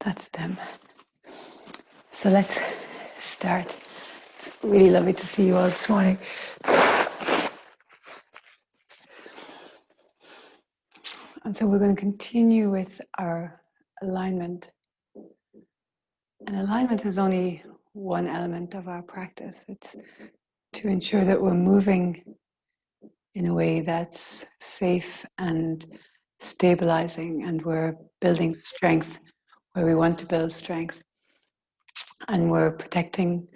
That's them. So let's start. It's really lovely to see you all this morning. And so we're going to continue with our alignment. And alignment is only one element of our practice. It's to ensure that we're moving in a way that's safe and stabilizing, and we're building strength where we want to build strength, and we're protecting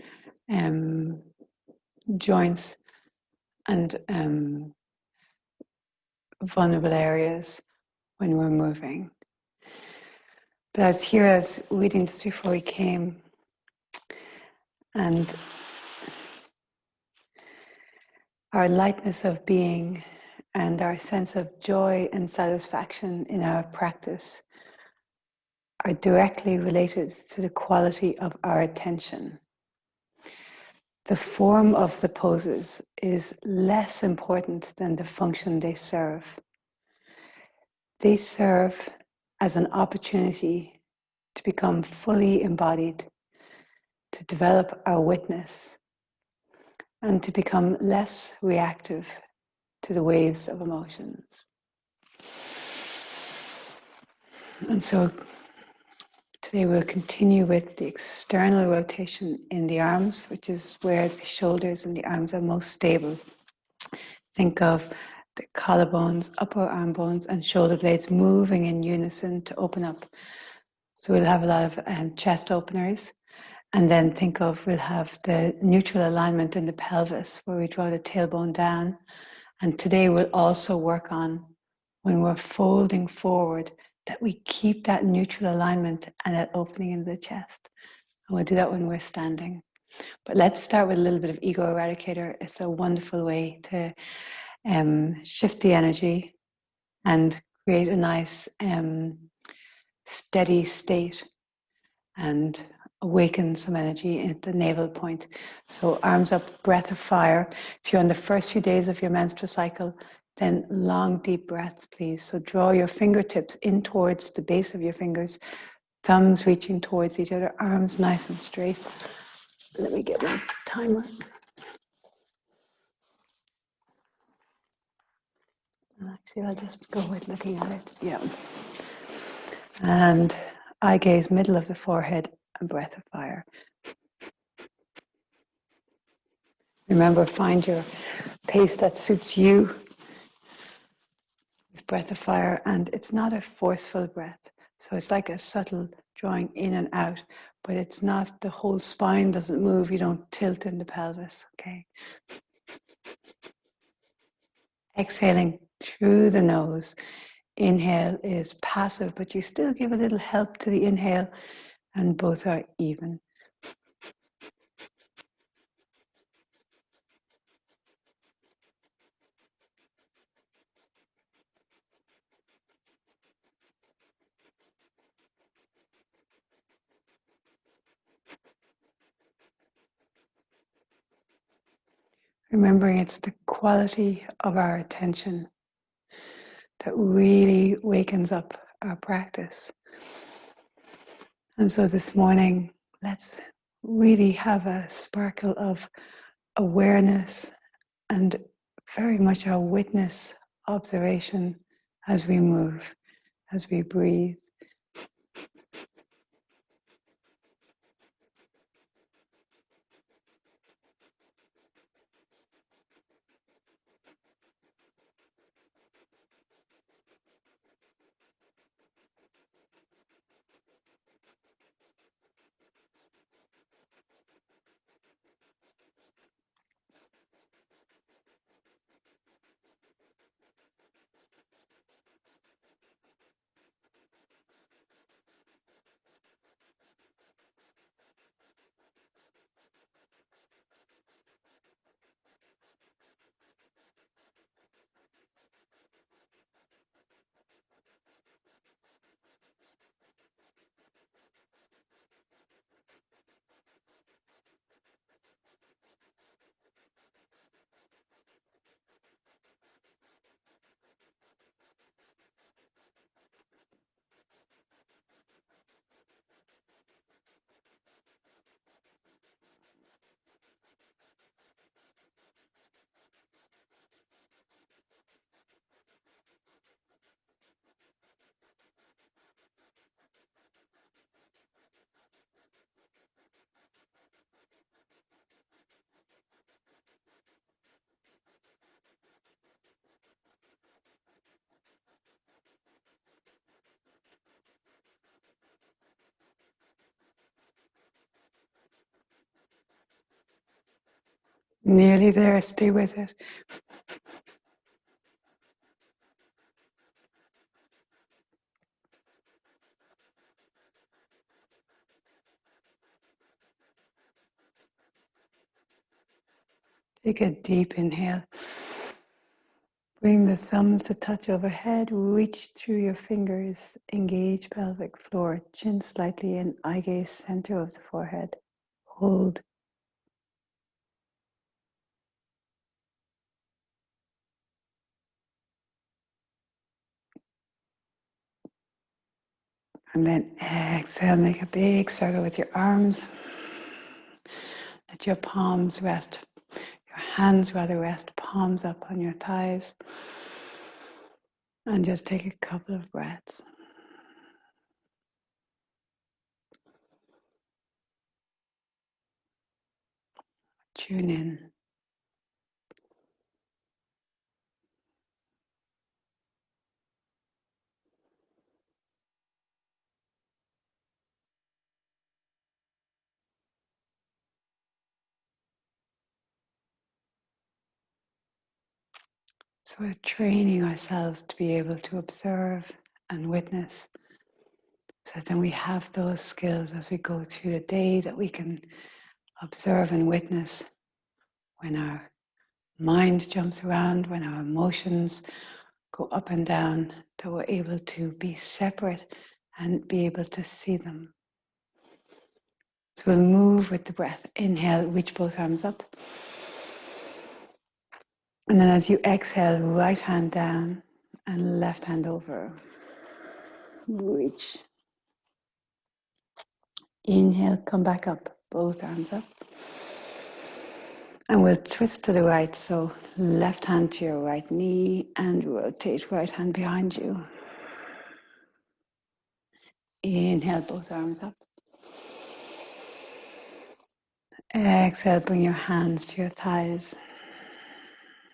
joints and vulnerable areas when we're moving. But I was here, I was reading this before we came, and our lightness of being and our sense of joy and satisfaction in our practice are directly related to the quality of our attention. The form of the poses is less important than the function they serve. They serve as an opportunity to become fully embodied, to develop our witness, and to become less reactive to the waves of emotions. And so today we'll continue with the external rotation in the arms, which is where the shoulders and the arms are most stable. Think of the collarbones, upper arm bones, and shoulder blades moving in unison to open up. So we'll have a lot of chest openers. And then think of, we'll have the neutral alignment in the pelvis where we draw the tailbone down. And today we'll also work on, when we're folding forward, that we keep that neutral alignment and that opening in the chest. And we'll do that when we're standing. But let's start with a little bit of ego eradicator. It's a wonderful way to shift the energy and create a nice steady state and awaken some energy at the navel point. So arms up, breath of fire. If you're on the first few days of your menstrual cycle, then long, deep breaths, please. So draw your fingertips in towards the base of your fingers, thumbs reaching towards each other, arms nice and straight. Let me get my timer. Actually, I'll just go with looking at it. Yeah. And eye gaze, middle of the forehead, and breath of fire. Remember, find your pace that suits you with breath of fire, and it's not a forceful breath. So it's like a subtle drawing in and out, but it's not, the whole spine doesn't move, you don't tilt in the pelvis, okay? Exhaling through the nose. Inhale is passive, but you still give a little help to the inhale, and both are even. Remembering it's the quality of our attention that really wakens up our practice. And so this morning, let's really have a sparkle of awareness and very much our witness observation as we move, as we breathe. Nearly there, stay with it. Take a deep inhale. Bring the thumbs to touch overhead. Reach through your fingers. Engage pelvic floor. Chin slightly in. Eye gaze center of the forehead. Hold. And then exhale. Make a big circle with your arms. Let your palms rest. Your hands rather rest. Palms up on your thighs. And just take a couple of breaths. Tune in. So we're training ourselves to be able to observe and witness. So then we have those skills as we go through the day that we can observe and witness when our mind jumps around, when our emotions go up and down, that we're able to be separate and be able to see them. So we'll move with the breath. Inhale, reach both arms up. And then as you exhale, right hand down and left hand over. Reach. Inhale, come back up, both arms up. And we'll twist to the right, so left hand to your right knee and rotate right hand behind you. Inhale, both arms up. Exhale, bring your hands to your thighs.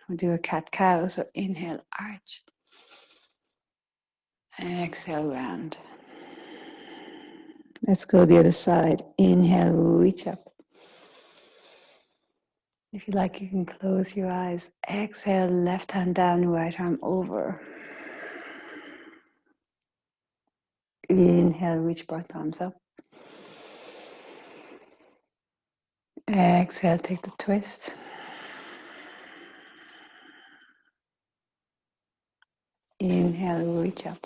We'll do a cat-cow, so inhale, arch. Exhale, round. Let's go the other side. Inhale, reach up. If you like, you can close your eyes. Exhale, left hand down, right arm over. Inhale, reach both arms up. Exhale, take the twist. Inhale, reach up.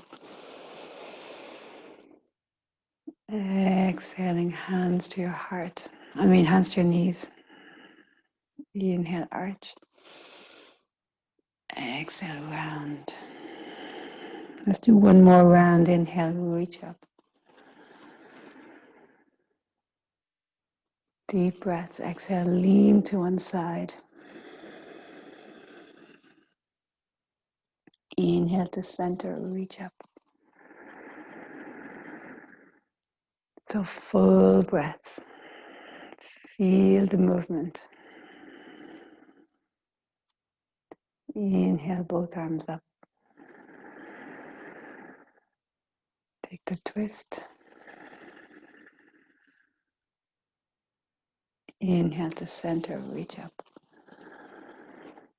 Exhaling, hands to your heart. Hands to your knees. Inhale, arch. Exhale, round. Let's do one more round. Inhale, reach up. Deep breaths. Exhale, lean to one side. Inhale to center, reach up. So full breaths. Feel the movement. Inhale, both arms up. Take the twist. Inhale to center, reach up.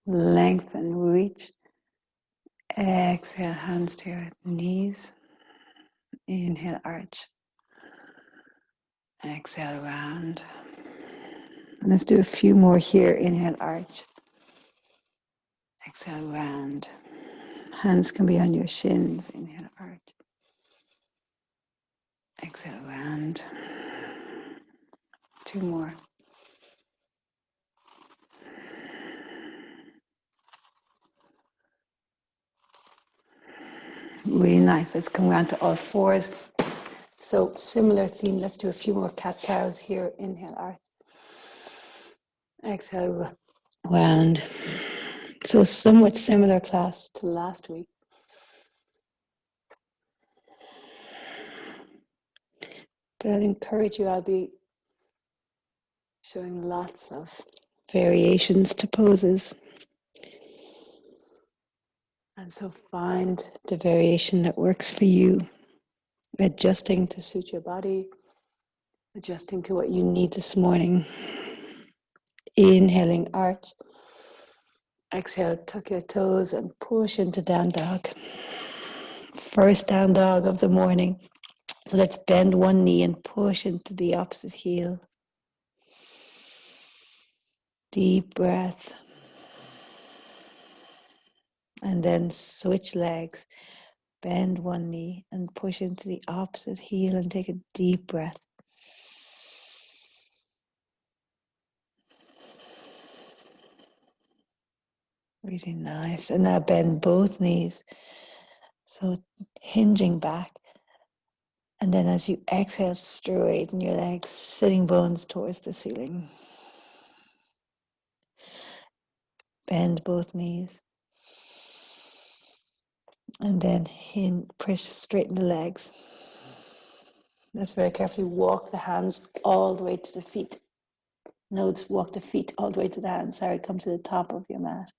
Lengthen, reach. Exhale, hands to your knees. Inhale, arch. Exhale, round. And let's do a few more here. Inhale, arch. Exhale, round. Hands can be on your shins. Inhale, arch. Exhale, round. Two more. Really nice. Let's come around to all fours. So similar theme. Let's do a few more cat-cows here. Inhale, arch. Exhale, round. So somewhat similar class to last week. But I'd encourage you, I'll be showing lots of variations to poses. And so find the variation that works for you, adjusting to suit your body, adjusting to what you need this morning. Inhaling, arch. Exhale, tuck your toes and push into down dog. First down dog of the morning. So let's bend one knee and push into the opposite heel. Deep breath. And then switch legs. Bend one knee and push into the opposite heel and take a deep breath. Really nice. And now bend both knees. So hinging back. And then as you exhale, straighten your legs, sitting bones towards the ceiling. Bend both knees. And then push, straighten the legs. Let's very carefully walk the hands all the way to the feet. Notes, walk the feet all the way to the hands. Sorry, come to the top of your mat.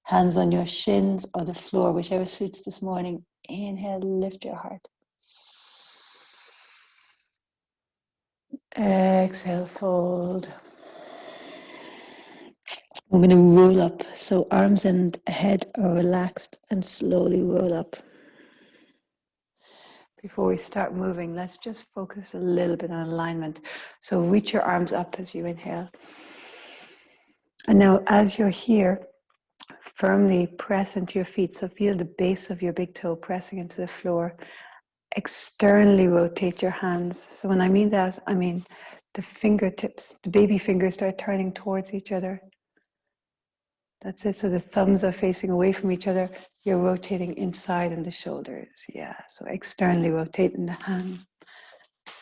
Hands on your shins or the floor, whichever suits this morning. Inhale, lift your heart. Exhale, fold. We're going to roll up. So arms and head are relaxed and slowly roll up. Before we start moving, let's just focus a little bit on alignment. So reach your arms up as you inhale. And now as you're here, firmly press into your feet. So feel the base of your big toe pressing into the floor. Externally rotate your hands. So when I mean that, I mean the fingertips, the baby fingers start turning towards each other. That's it. So the thumbs are facing away from each other. You're rotating inside in the shoulders. Yeah. So externally rotating the hands.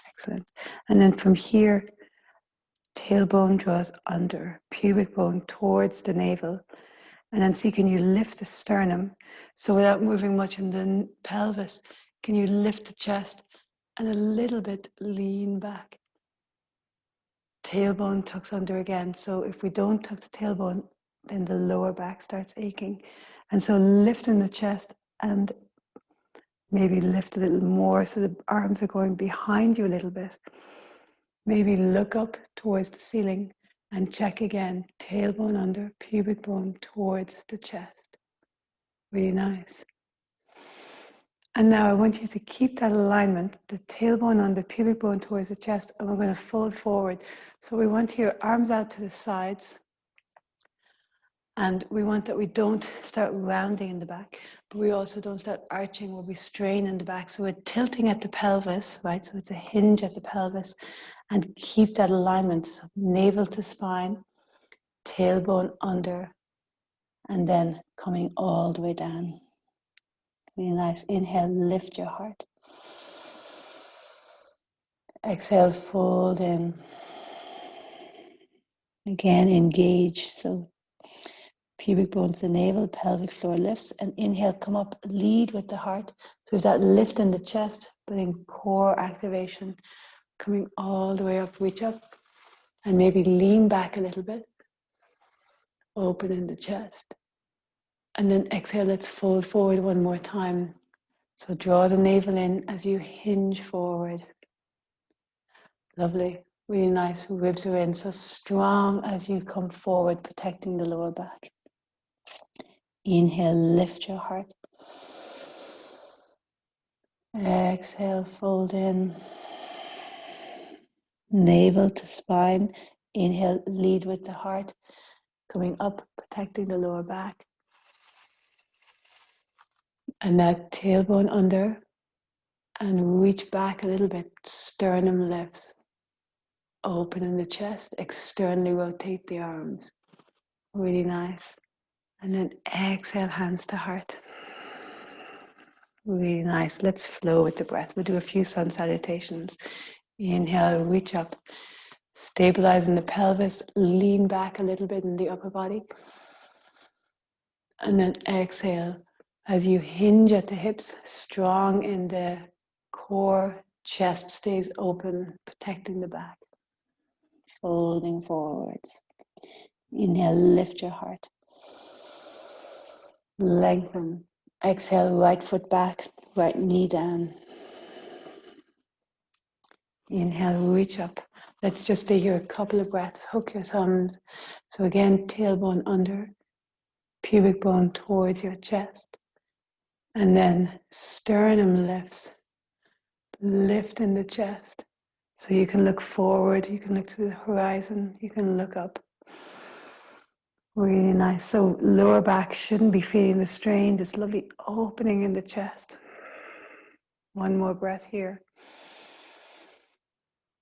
Excellent. And then from here, tailbone draws under, pubic bone towards the navel. And then see, can you lift the sternum? So without moving much in the pelvis, can you lift the chest and a little bit lean back? Tailbone tucks under again. So if we don't tuck the tailbone, then the lower back starts aching. And so lifting the chest and maybe lift a little more so the arms are going behind you a little bit. Maybe look up towards the ceiling and check again. Tailbone under, pubic bone towards the chest. Really nice. And now I want you to keep that alignment, the tailbone under, pubic bone towards the chest, and we're going to fold forward. So we want your arms out to the sides. And we want that we don't start rounding in the back, but we also don't start arching where we strain in the back. So we're tilting at the pelvis, right? So it's a hinge at the pelvis, and keep that alignment. So navel to spine, tailbone under, and then coming all the way down. Really nice. Inhale, lift your heart. Exhale, fold in. Again, engage. So pubic bones, the navel, pelvic floor lifts, and inhale, come up, lead with the heart. So we've that lift in the chest, but in core activation, coming all the way up, reach up, and maybe lean back a little bit, open in the chest. And then exhale, let's fold forward one more time. So draw the navel in as you hinge forward. Lovely, really nice, ribs are in, so strong as you come forward, protecting the lower back. Inhale, lift your heart. Exhale, fold in. Navel to spine. Inhale, lead with the heart. Coming up, protecting the lower back. And now tailbone under. And reach back a little bit. Sternum lifts. Open in the chest. Externally rotate the arms. Really nice. And then exhale, hands to heart. Really nice. Let's flow with the breath. We'll do a few sun salutations. Inhale, reach up. Stabilizing the pelvis. Lean back a little bit in the upper body. And then exhale as you hinge at the hips, strong in the core. Chest stays open, protecting the back. Folding forwards. Inhale, lift your heart. Lengthen. Exhale, right foot back, right knee down. Inhale, reach up. Let's just stay here a couple of breaths. Hook your thumbs. So again, tailbone under, pubic bone towards your chest. And then sternum lifts, lift in the chest. So you can look forward, you can look to the horizon, you can look up. Really nice. So lower back shouldn't be feeling the strain, this lovely opening in the chest. One more breath here.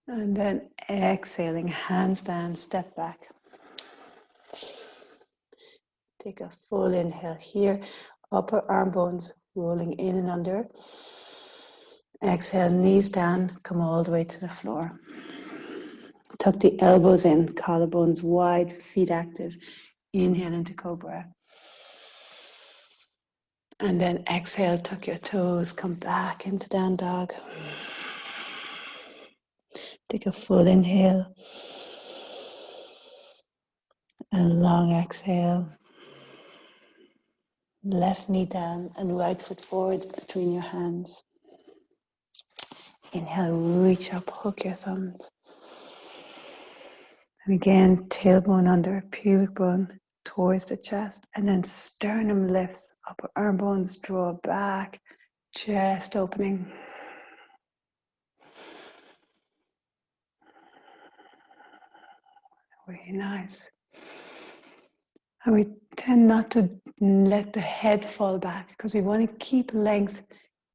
And then exhaling, hands down, step back. Take a full inhale here. Upper arm bones rolling in and under. Exhale, knees down, come all the way to the floor. Tuck the elbows in, collarbones wide, feet active. Inhale into cobra. And then exhale, tuck your toes, come back into down dog. Take a full inhale. And a long exhale. Left knee down and right foot forward between your hands. Inhale, reach up, hook your thumbs. And again, tailbone under, pubic bone towards the chest. And then sternum lifts, upper arm bones draw back, chest opening. Very nice. And we tend not to let the head fall back because we want to keep length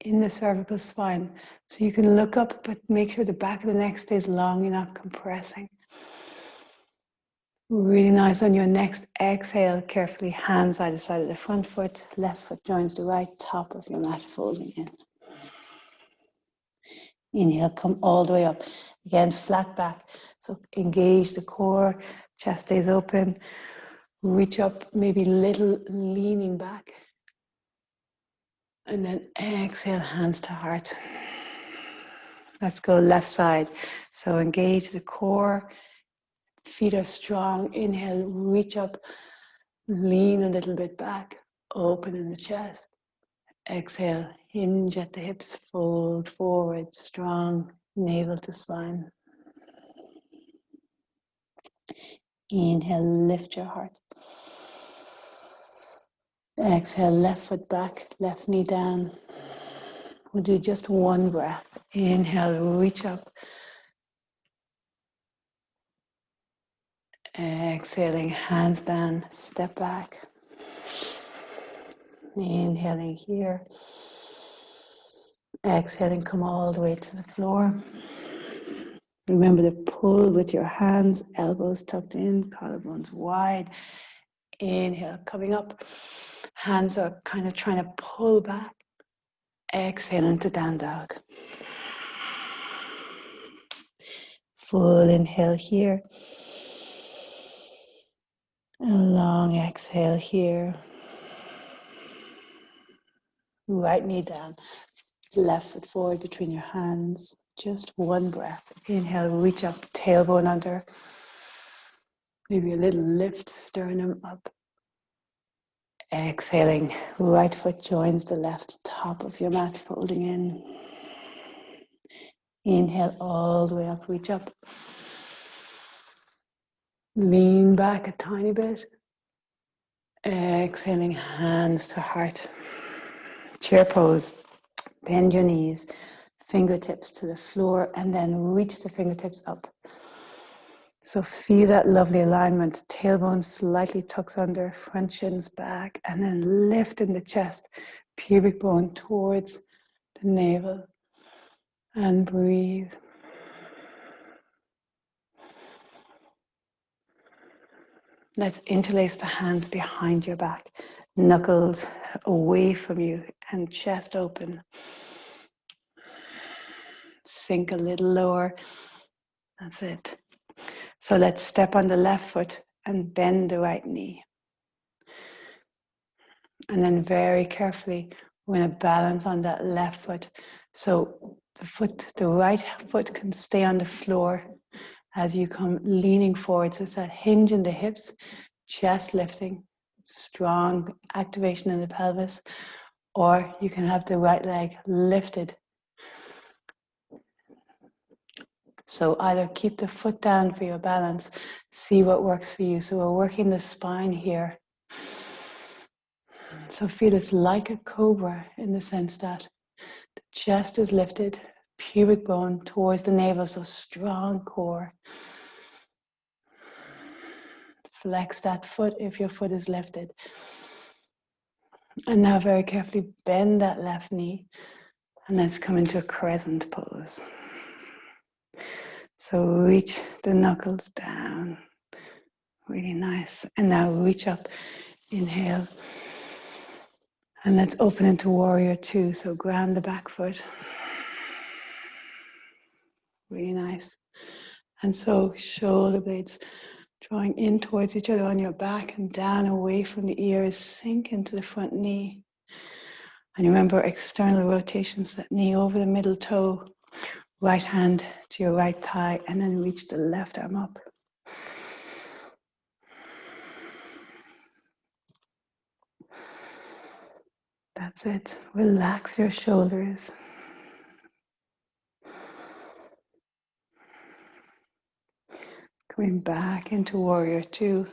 in the cervical spine. So you can look up, but make sure the back of the neck stays long, you're not compressing. Really nice. On your next exhale, carefully hands either side of the front foot, left foot joins the right, top of your mat folding in. Inhale, come all the way up. Again, flat back. So engage the core, chest stays open. Reach up, maybe little leaning back. And then exhale, hands to heart. Let's go left side. So engage the core. Feet are strong. Inhale, reach up, lean a little bit back, open in the chest. Exhale, hinge at the hips, fold forward, strong, navel to spine. Inhale, lift your heart. Exhale, left foot back, left knee down. We'll do just one breath. Inhale, reach up. Exhaling, hands down, step back. Inhaling here. Exhaling, come all the way to the floor. Remember to pull with your hands, elbows tucked in, collarbones wide. Inhale, coming up. Hands are kind of trying to pull back. Exhale into down dog. Full inhale here. A long exhale here. Right knee down. Left foot forward between your hands. Just one breath. Inhale, reach up, tailbone under. Maybe a little lift, sternum up. Exhaling, right foot joins the left, top of your mat, folding in. Inhale all the way up, reach up. Lean back a tiny bit. Exhaling, hands to heart. Chair pose. Bend your knees, fingertips to the floor, and then reach the fingertips up. So feel that lovely alignment. Tailbone slightly tucks under, front shins back, and then lift in the chest. Pubic bone towards the navel. And breathe. Let's interlace the hands behind your back. Knuckles away from you and chest open. Sink a little lower. That's it. So let's step on the left foot and bend the right knee. And then very carefully, we're going to balance on that left foot. So the right foot can stay on the floor as you come leaning forward. So it's that hinge in the hips, chest lifting, strong activation in the pelvis. Or you can have the right leg lifted. So either keep the foot down for your balance, see what works for you. So we're working the spine here. So feel it's like a cobra in the sense that the chest is lifted, pubic bone towards the navel, so strong core. Flex that foot if your foot is lifted. And now very carefully bend that left knee. And let's come into a crescent pose. So reach the knuckles down. Really nice. And now reach up. Inhale. And let's open into warrior two. So ground the back foot. Really nice. And so shoulder blades drawing in towards each other on your back and down away from the ears. Sink into the front knee. And remember external rotations, that knee over the middle toe. Right hand to your right thigh, and then reach the left arm up. That's it. Relax your shoulders. Coming back into warrior two.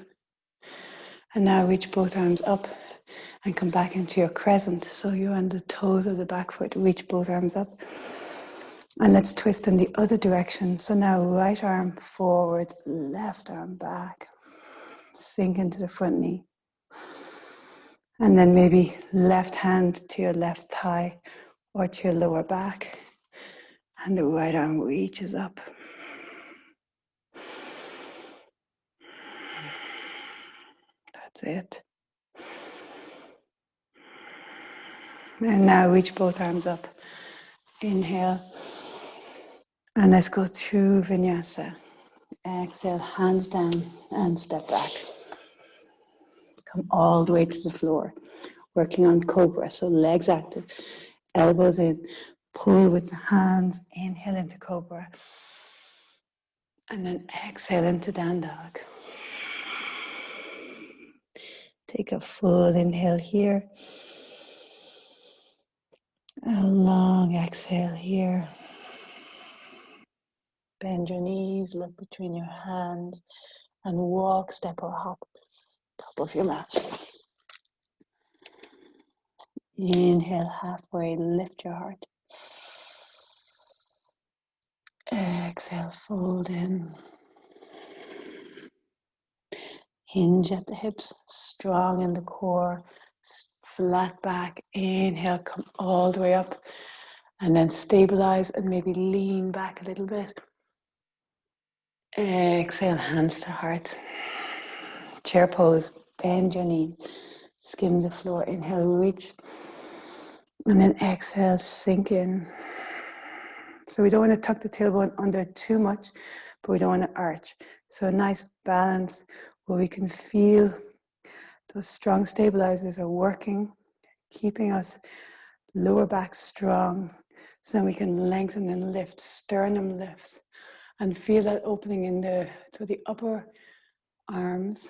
And now reach both arms up and come back into your crescent. So you're on the toes of the back foot. Reach both arms up. And let's twist in the other direction. So now right arm forward, left arm back. Sink into the front knee. And then maybe left hand to your left thigh or to your lower back. And the right arm reaches up. That's it. And now reach both arms up. Inhale. And let's go through vinyasa. Exhale, hands down and step back. Come all the way to the floor. Working on cobra, so legs active. Elbows in. Pull with the hands. Inhale into cobra. And then exhale into down dog. Take a full inhale here. A long exhale here. Bend your knees, look between your hands, and walk, step or hop, top of your mat. Inhale halfway, lift your heart. Exhale, fold in. Hinge at the hips, strong in the core, flat back. Inhale, come all the way up, and then stabilize and maybe lean back a little bit. Exhale, hands to heart. Chair pose, bend your knee, skim the floor. Inhale, reach. And then exhale, sink in. So we don't want to tuck the tailbone under too much, but we don't want to arch. So a nice balance where we can feel those strong stabilizers are working, keeping us lower back strong. So then we can lengthen and lift, sternum lifts, and feel that opening in the upper arms,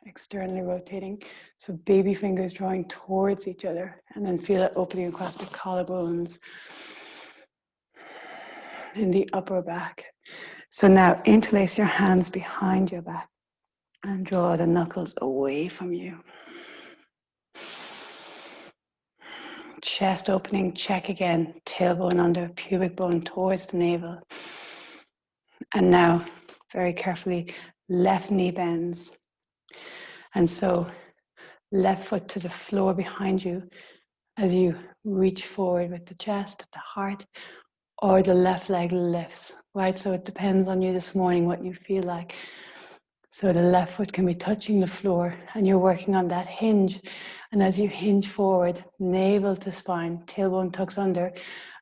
externally rotating. So baby fingers drawing towards each other, and then feel it opening across the collarbones in the upper back. So now interlace your hands behind your back and draw the knuckles away from you. Chest opening, check again. Tailbone under, pubic bone towards the navel. And now, very carefully, left knee bends. And so, left foot to the floor behind you as you reach forward with the chest, the heart, or the left leg lifts, right? So it depends on you this morning what you feel like. So the left foot can be touching the floor and you're working on that hinge. And as you hinge forward, navel to spine, tailbone tucks under,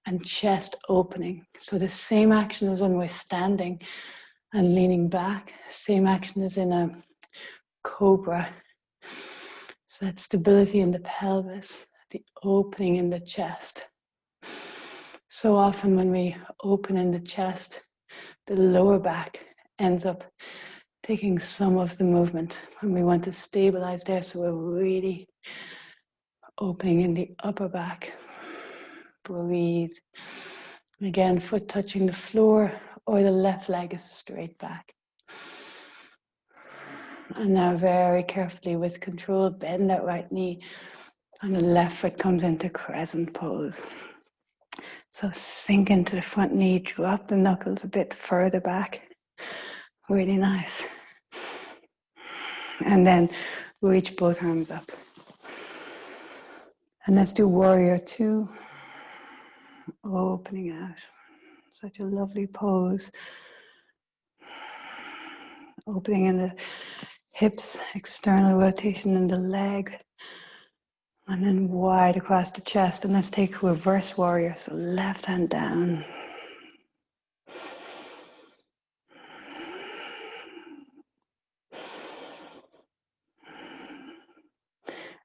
and chest opening. So the same action as when we're standing and leaning back, same action as in a cobra. So that stability in the pelvis, the opening in the chest. So often when we open in the chest, the lower back ends up taking some of the movement when we want to stabilize there. So we're really opening in the upper back. Breathe. Again, foot touching the floor or the left leg is straight back. And now very carefully with control, bend that right knee and the left foot comes into crescent pose. So sink into the front knee, drop the knuckles a bit further back. Really nice. And then reach both arms up. And let's do warrior two. Opening out. Such a lovely pose. Opening in the hips, external rotation in the leg. And then wide across the chest. And let's take reverse warrior. So left hand down.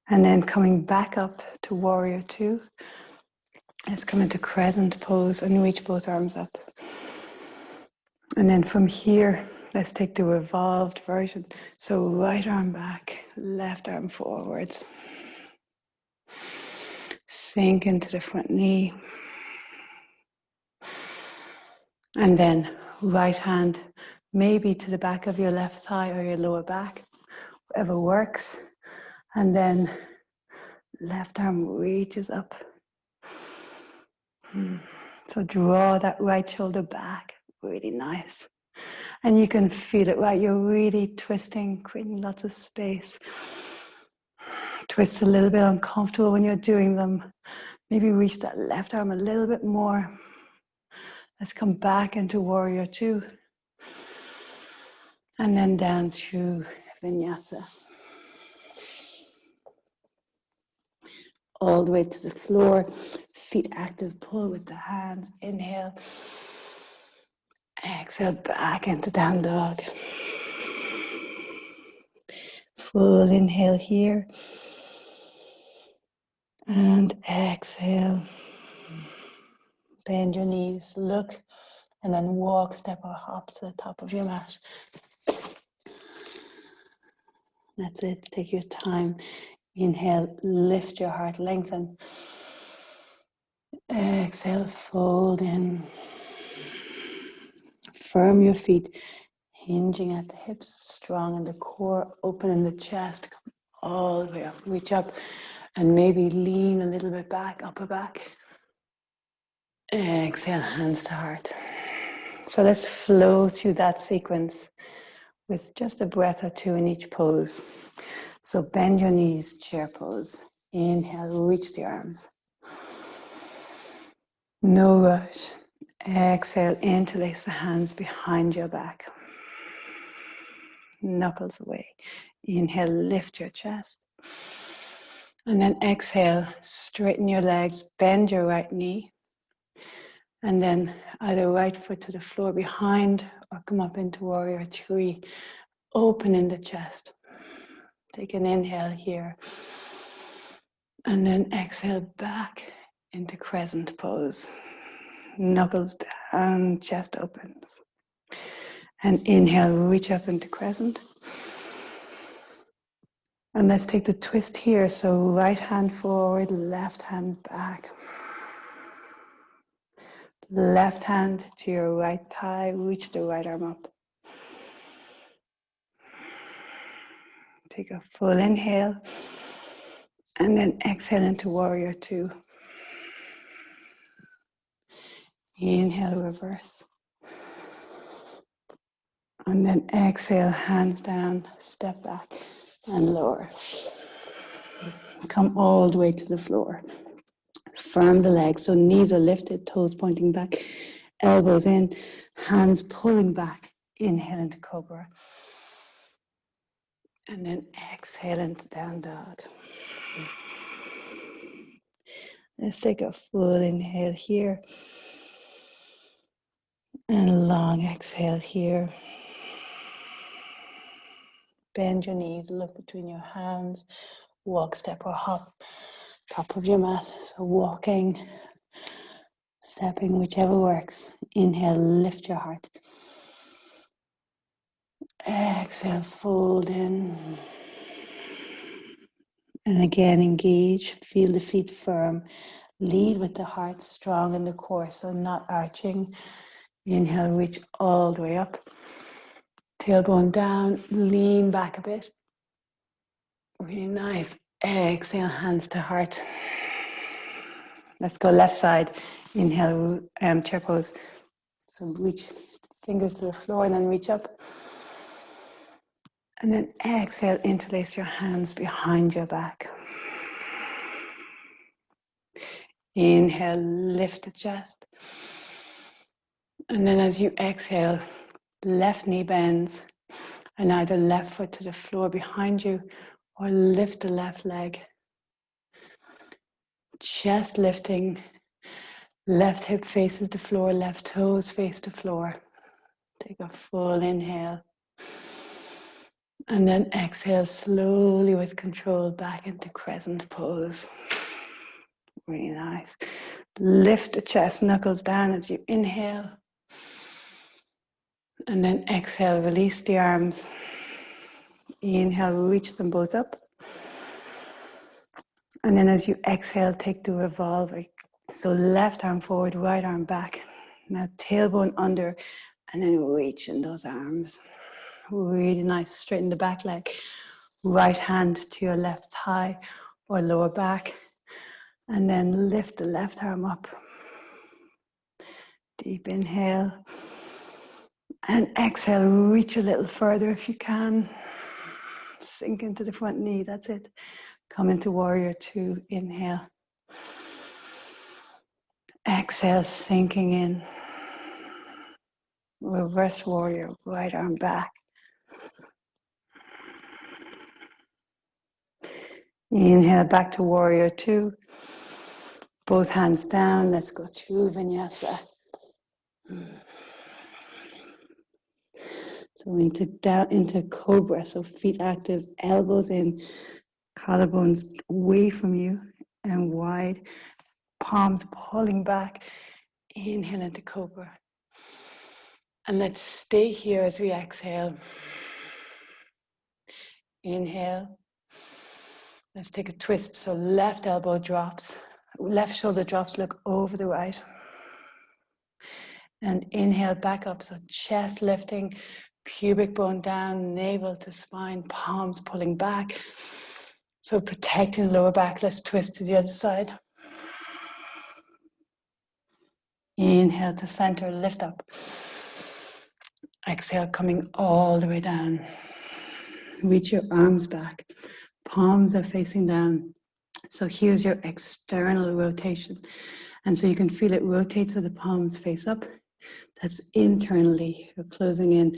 And then coming back up to warrior two. Let's come into crescent pose and reach both arms up. And then from here, let's take the revolved version. So right arm back, left arm forwards. Sink into the front knee. And then right hand, maybe to the back of your left thigh or your lower back, whatever works. And then left arm reaches up. So draw that right shoulder back, really nice. And you can feel it, right? You're really twisting, creating lots of space. Twist a little bit uncomfortable when you're doing them. Maybe reach that left arm a little bit more. Let's come back into warrior two. And then down through vinyasa. All the way to the floor. Feet active, pull with the hands. Inhale. Exhale back into down dog. Full inhale here. And exhale. Bend your knees, look, and then walk, step or hop to the top of your mat. That's it, take your time. Inhale, lift your heart, lengthen. Exhale, fold in. Firm your feet, hinging at the hips, strong in the core, open in the chest, come all the way up, reach up, and maybe lean a little bit back, upper back. Exhale, hands to heart. So let's flow through that sequence with just a breath or two in each pose. So bend your knees, chair pose. Inhale, reach the arms. No rush. Exhale, interlace the hands behind your back. Knuckles away. Inhale, lift your chest. And then exhale, straighten your legs, bend your right knee. And then either right foot to the floor behind or come up into warrior three. Open in the chest. Take an inhale here. And then exhale back into crescent pose. Knuckles down, chest opens. And inhale, reach up into crescent. And let's take the twist here. So right hand forward, left hand back. Left hand to your right thigh, reach the right arm up. Take a full inhale. And then exhale into warrior two. Inhale, reverse. And then exhale, hands down, step back and lower. Come all the way to the floor. Firm the legs, so knees are lifted, toes pointing back, elbows in, hands pulling back. Inhale into cobra. And then exhale into down dog. Let's take a full inhale here. And long exhale here. Bend your knees, look between your hands. Walk, step or hop. Top of your mat. So walking, stepping, whichever works. Inhale, lift your heart. Exhale, fold in. And again, engage. Feel the feet firm. Lead with the heart strong in the core, so not arching. Inhale, reach all the way up. Tailbone down, lean back a bit. Really nice. Exhale, hands to heart. Let's go left side. Inhale, chair pose. So reach fingers to the floor and then reach up. And then exhale, interlace your hands behind your back. Inhale, lift the chest. And then as you exhale, left knee bends and either left foot to the floor behind you or lift the left leg. Chest lifting, left hip faces the floor, left toes face the floor. Take a full inhale. And then exhale slowly with control back into crescent pose. Really nice. Lift the chest, knuckles down as you inhale. And then exhale, release the arms. Inhale, reach them both up. And then as you exhale, take the revolver. So left arm forward, right arm back. Now tailbone under, and then reach in those arms. Really nice. Straighten the back leg. Right hand to your left thigh or lower back. And then lift the left arm up. Deep inhale. And exhale, reach a little further if you can. Sink into the front knee, that's it. Come into warrior two, inhale. Exhale, sinking in. Reverse warrior, right arm back. Inhale, back to warrior two. Both hands down, let's go through vinyasa. So into cobra, so feet active, elbows in, collarbones away from you and wide, palms pulling back. Inhale into cobra. And let's stay here as we exhale. Inhale. Let's take a twist. So left elbow drops, left shoulder drops, look over the right. And inhale back up. So chest lifting, pubic bone down, navel to spine, palms pulling back. So protecting the lower back. Let's twist to the other side. Inhale to center, lift up. Exhale, coming all the way down. Reach your arms back. Palms are facing down. So here's your external rotation. And so you can feel it rotate so the palms face up. That's internally. You're closing in.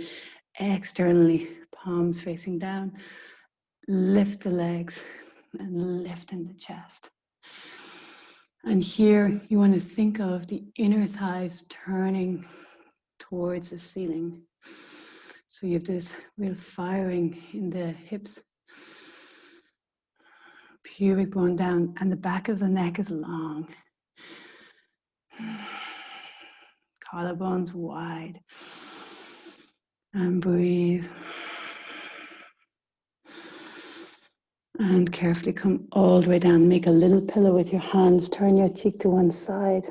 Externally, palms facing down. Lift the legs and lift in the chest. And here you want to think of the inner thighs turning towards the ceiling. So you have this real firing in the hips. Pubic bone down, and the back of the neck is long. Collarbones wide. And breathe. And carefully come all the way down. Make a little pillow with your hands. Turn your cheek to one side.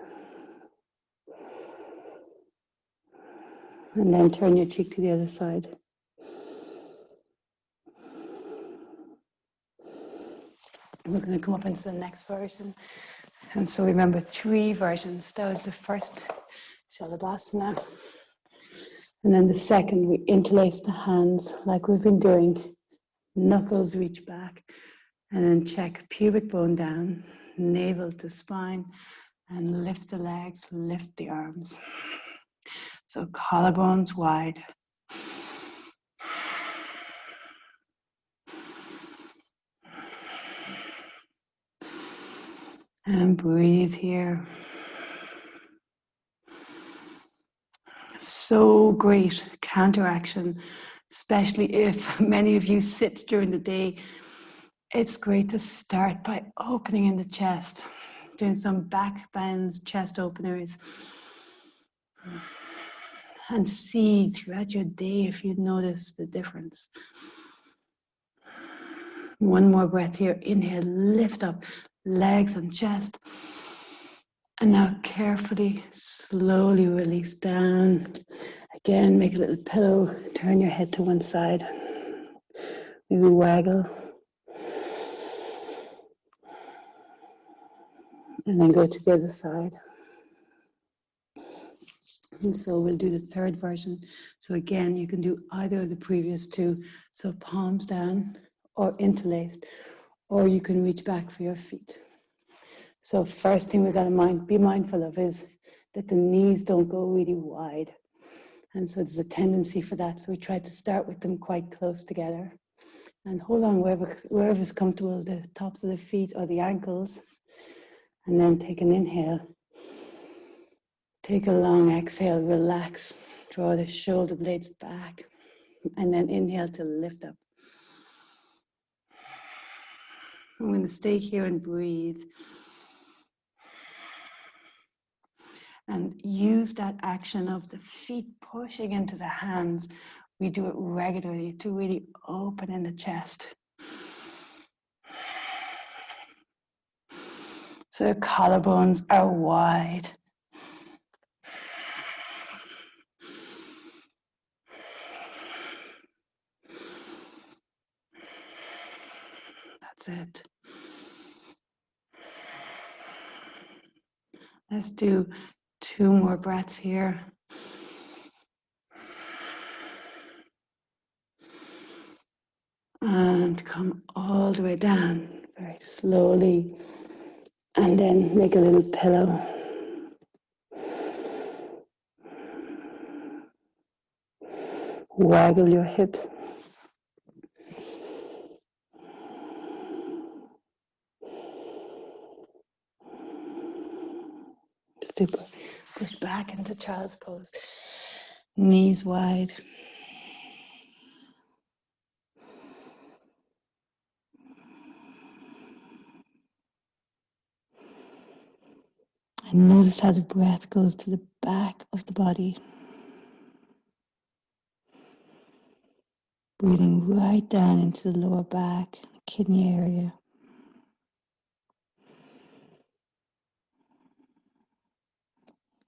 And then turn your cheek to the other side. We're going to come up into the next version. And so remember 3 versions. That was the first Shalabhasana. And then the second, we interlace the hands like we've been doing. Knuckles reach back. And then check pubic bone down, navel to spine. And lift the legs, lift the arms. So collarbones wide. And breathe here. So great counteraction, especially if many of you sit during the day. It's great to start by opening in the chest, doing some back bends, chest openers, and see throughout your day if you notice the difference. One more breath here. Inhale, lift up, legs and chest. And now carefully, slowly release down. Again, make a little pillow. Turn your head to one side. Maybe waggle. And then go to the other side. And so we'll do the third version. So again, you can do either of the previous two. So palms down or interlaced, or you can reach back for your feet. So first thing we got to be mindful of is that the knees don't go really wide. And so there's a tendency for that. So we try to start with them quite close together. And hold on wherever is comfortable, the tops of the feet or the ankles. And then take an inhale. Take a long exhale, relax. Draw the shoulder blades back. And then inhale to lift up. I'm going to stay here and breathe. And use that action of the feet pushing into the hands. We do it regularly to really open in the chest. So the collarbones are wide. That's it. Let's do 2 more breaths here. And come all the way down very slowly. And then make a little pillow. Waggle your hips. Super. Push back into child's pose. Knees wide. And notice how the breath goes to the back of the body. Breathing right down into the lower back, kidney area.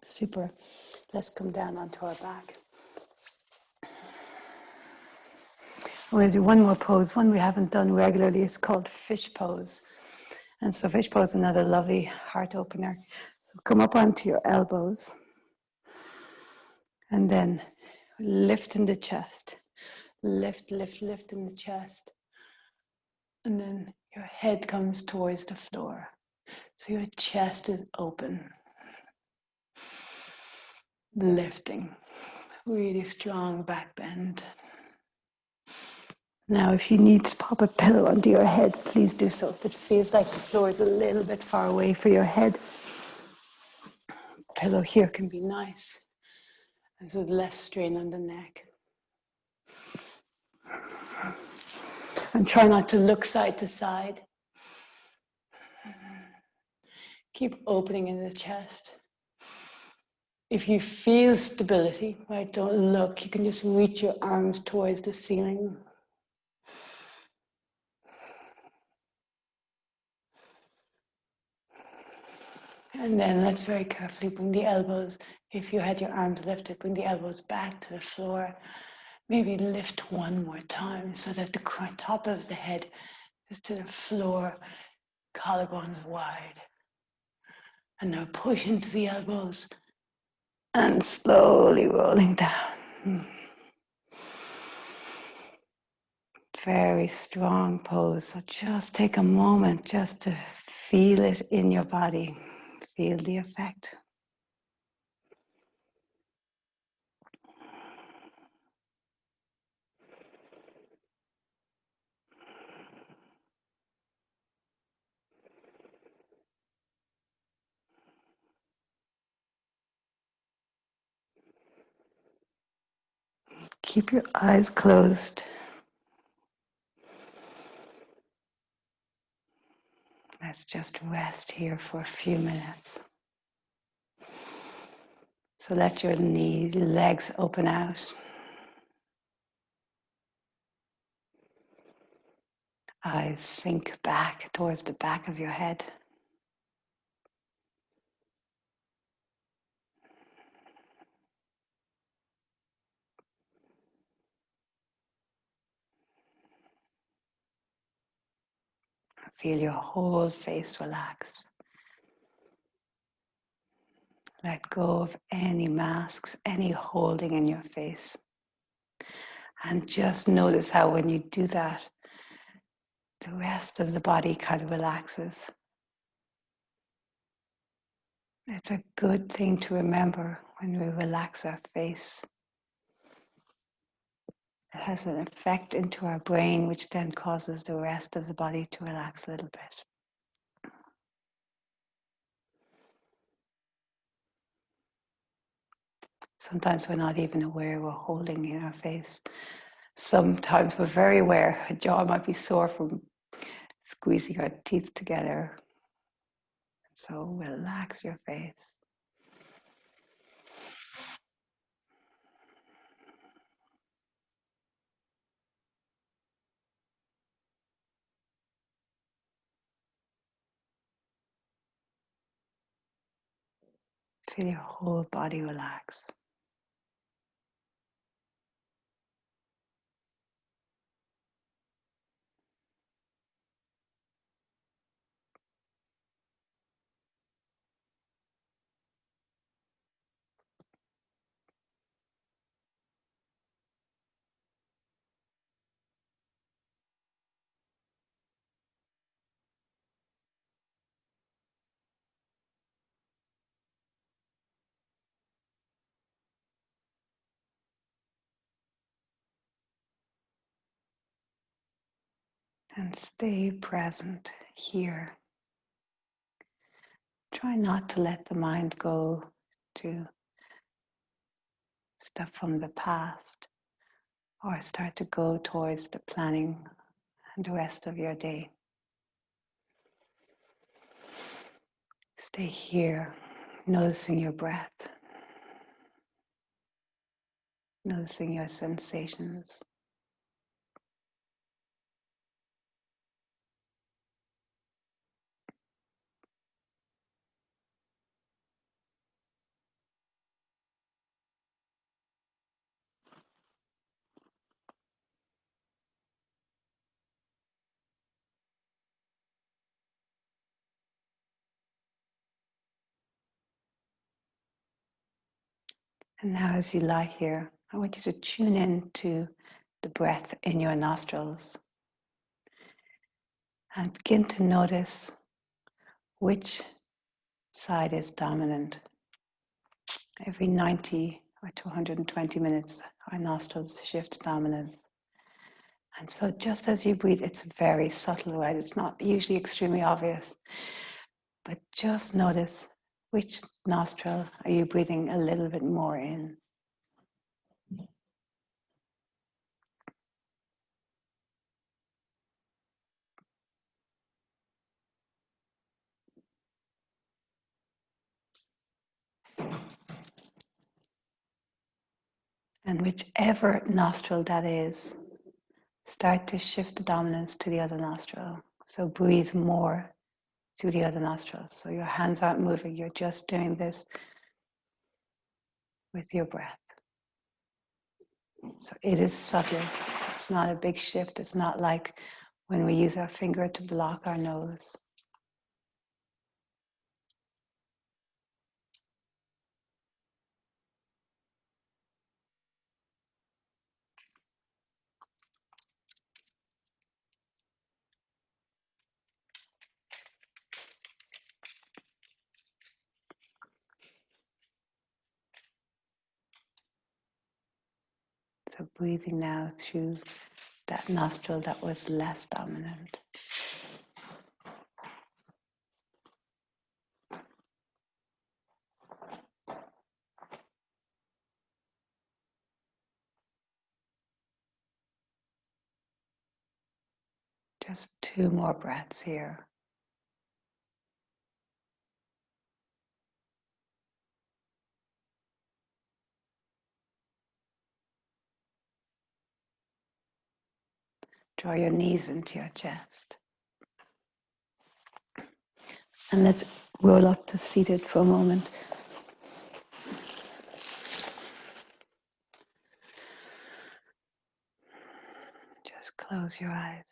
Super. Let's come down onto our back. We'll do one more pose. One we haven't done regularly is called fish pose. And so fish pose is another lovely heart opener. So come up onto your elbows. And then lift in the chest. Lift, lift, lift in the chest. And then your head comes towards the floor. So your chest is open. Lifting. Really strong back bend. Now, if you need to pop a pillow under your head, please do so. If it feels like the floor is a little bit far away for your head, pillow here can be nice. And so less strain on the neck. And try not to look side to side. Keep opening in the chest. If you feel stability, right, don't look. You can just reach your arms towards the ceiling. And then let's very carefully bring the elbows, if you had your arms lifted, bring the elbows back to the floor. Maybe lift one more time so that the top of the head is to the floor, collarbones wide. And now push into the elbows and slowly rolling down. Very strong pose. So just take a moment just to feel it in your body. Feel the effect. Keep your eyes closed. Let's just rest here for a few minutes. So let your legs open out. Eyes sink back towards the back of your head. Feel your whole face relax. Let go of any masks, any holding in your face. And just notice how when you do that, the rest of the body kind of relaxes. It's a good thing to remember when we relax our face. It has an effect into our brain, which then causes the rest of the body to relax a little bit. Sometimes we're not even aware we're holding in our face. Sometimes we're very aware. Our jaw might be sore from squeezing our teeth together. So relax your face. Feel your whole body relax. And stay present here. Try not to let the mind go to stuff from the past or start to go towards the planning and the rest of your day. Stay here, noticing your breath, noticing your sensations. And now as you lie here, I want you to tune in to the breath in your nostrils and begin to notice which side is dominant. Every 90 or 220 minutes, our nostrils shift dominance. And so just as you breathe, it's very subtle, right? It's not usually extremely obvious, but just notice which nostril are you breathing a little bit more in. And whichever nostril that is, start to shift the dominance to the other nostril. So breathe more to the other nostril. So your hands aren't moving, you're just doing this with your breath. So it is subtle. It's not a big shift. It's not like when we use our finger to block our nose. So breathing now through that nostril that was less dominant. Just 2 more breaths here. Draw your knees into your chest. And let's roll up to seated for a moment. Just close your eyes.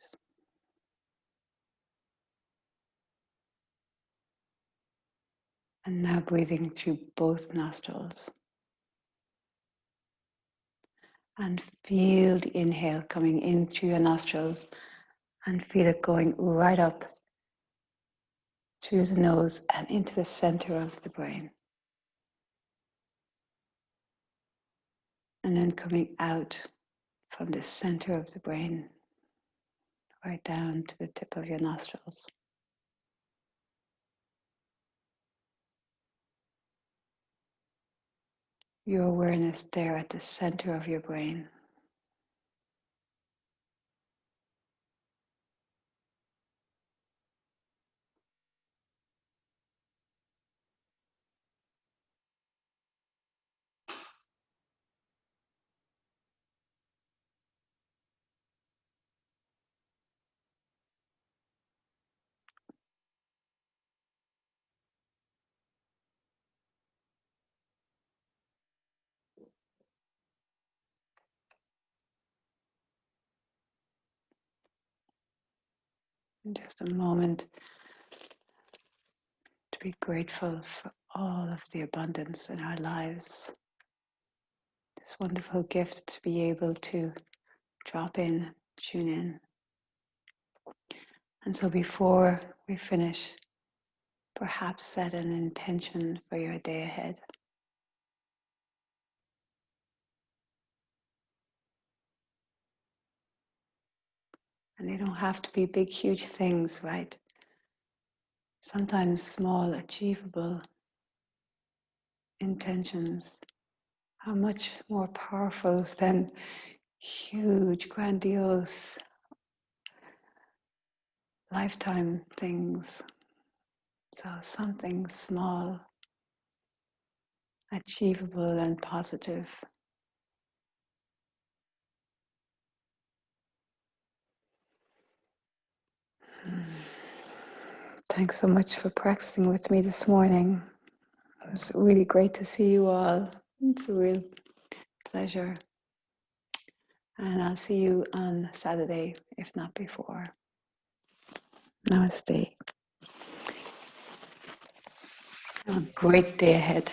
And now breathing through both nostrils. And feel the inhale coming in through your nostrils and feel it going right up through the nose and into the center of the brain. And then coming out from the center of the brain right down to the tip of your nostrils. Your awareness there at the center of your brain. And just a moment to be grateful for all of the abundance in our lives. This wonderful gift to be able to drop in, tune in. And so before we finish, perhaps set an intention for your day ahead. And they don't have to be big, huge things, right? Sometimes small, achievable intentions are much more powerful than huge, grandiose, lifetime things. So something small, achievable and positive. Thanks so much for practicing with me this morning. It was really great to see you all. It's a real pleasure. And I'll see you on Saturday, if not before. Namaste. Have a great day ahead.